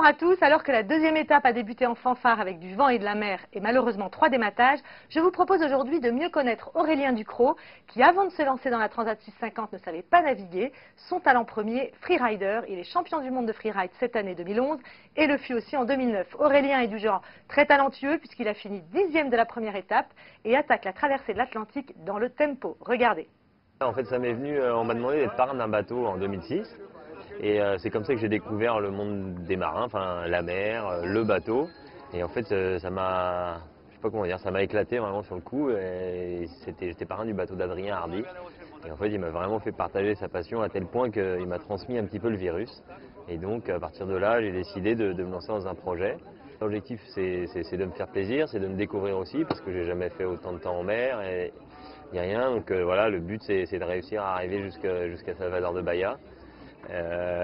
à tous, alors que la deuxième étape a débuté en fanfare avec du vent et de la mer et malheureusement 3 dématages, je vous propose aujourd'hui de mieux connaître Aurélien Ducrot qui avant de se lancer dans la Transat 650 ne savait pas naviguer. Son talent premier, freerider, il est champion du monde de freeride cette année 2011 et le fut aussi en 2009. Aurélien est du genre très talentueux puisqu'il a fini 10e de la première étape et attaque la traversée de l'Atlantique dans le tempo. Regardez. En fait, ça m'est venu, on m'a demandé d'être parrain d'un bateau en 2006. Et c'est comme ça que j'ai découvert le monde des marins, enfin la mer, le bateau. Et en fait, ça m'a, je sais pas comment dire, ça m'a éclaté vraiment sur le coup. Et j'étais parrain du bateau d'Adrien Hardy. Et en fait, il m'a vraiment fait partager sa passion à tel point qu'il m'a transmis un petit peu le virus. Et donc, à partir de là, j'ai décidé de me lancer dans un projet. L'objectif, c'est de me faire plaisir, c'est de me découvrir aussi, parce que j'ai jamais fait autant de temps en mer. Et il n'y a rien, donc voilà, le but, c'est de réussir à arriver jusqu'à Salvador de Bahia.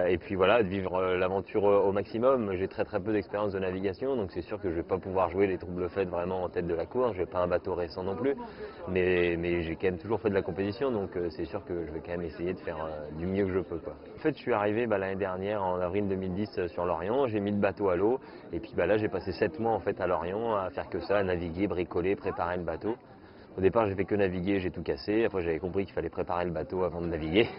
Et puis voilà, de vivre l'aventure au maximum. J'ai très peu d'expérience de navigation, donc c'est sûr que je ne vais pas pouvoir jouer les troubles faits vraiment en tête de la course. Je n'ai pas un bateau récent non plus, mais j'ai quand même toujours fait de la compétition, donc c'est sûr que je vais quand même essayer de faire du mieux que je peux, quoi. En fait, je suis arrivé l'année dernière, en avril 2010, sur Lorient. J'ai mis le bateau à l'eau, et puis là, j'ai passé 7 mois en fait à Lorient à faire que ça, à naviguer, bricoler, préparer le bateau. Au départ, j'ai fait que naviguer, j'ai tout cassé. Après, j'avais compris qu'il fallait préparer le bateau avant de naviguer.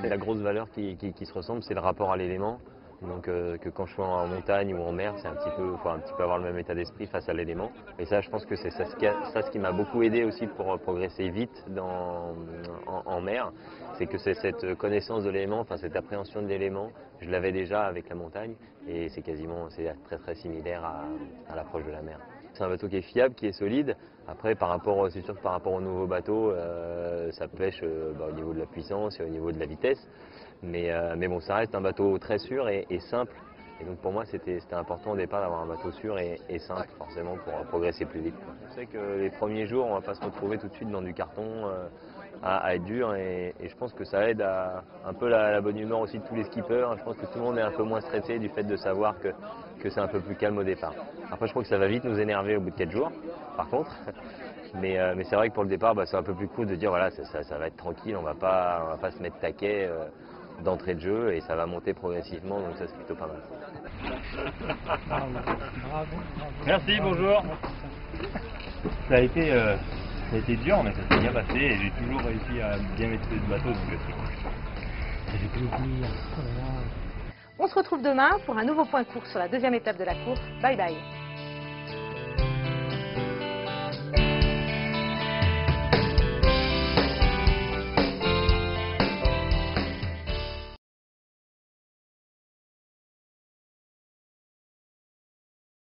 La grosse valeur qui se ressemble, c'est le rapport à l'élément. Donc, que quand je suis en montagne ou en mer, c'est faut un petit peu avoir le même état d'esprit face à l'élément. Et ça, je pense que c'est ce qui m'a beaucoup aidé aussi pour progresser vite en mer. C'est que c'est cette connaissance de l'élément, enfin cette appréhension de l'élément, je l'avais déjà avec la montagne. Et c'est très similaire à l'approche de la mer. C'est un bateau qui est fiable, qui est solide. Après, c'est sûr que par rapport aux nouveaux bateaux, ça pêche au niveau de la puissance et au niveau de la vitesse. Mais bon, ça reste un bateau très sûr et simple. Et donc pour moi, c'était important au départ d'avoir un bateau sûr et simple, forcément, pour progresser plus vite. Je sais que les premiers jours, on ne va pas se retrouver tout de suite dans du carton à être dur. Et je pense que ça aide à un peu la bonne humeur aussi de tous les skippers. Je pense que tout le monde est un peu moins stressé du fait de savoir que c'est un peu plus calme au départ. Après, je crois que ça va vite nous énerver au bout de 4 jours, par contre. Mais c'est vrai que pour le départ, c'est un peu plus cool de dire voilà, ça va être tranquille, on va pas se mettre taquet d'entrée de jeu et ça va monter progressivement, donc ça c'est plutôt pas mal. Bravo. Merci, bonjour. Ça a été dur, mais ça s'est bien passé et j'ai toujours réussi à bien maîtriser le bateau, donc c'est cool. J'ai plaisir. Oh là là. On se retrouve demain pour un nouveau point de course sur la deuxième étape de la course. Bye bye.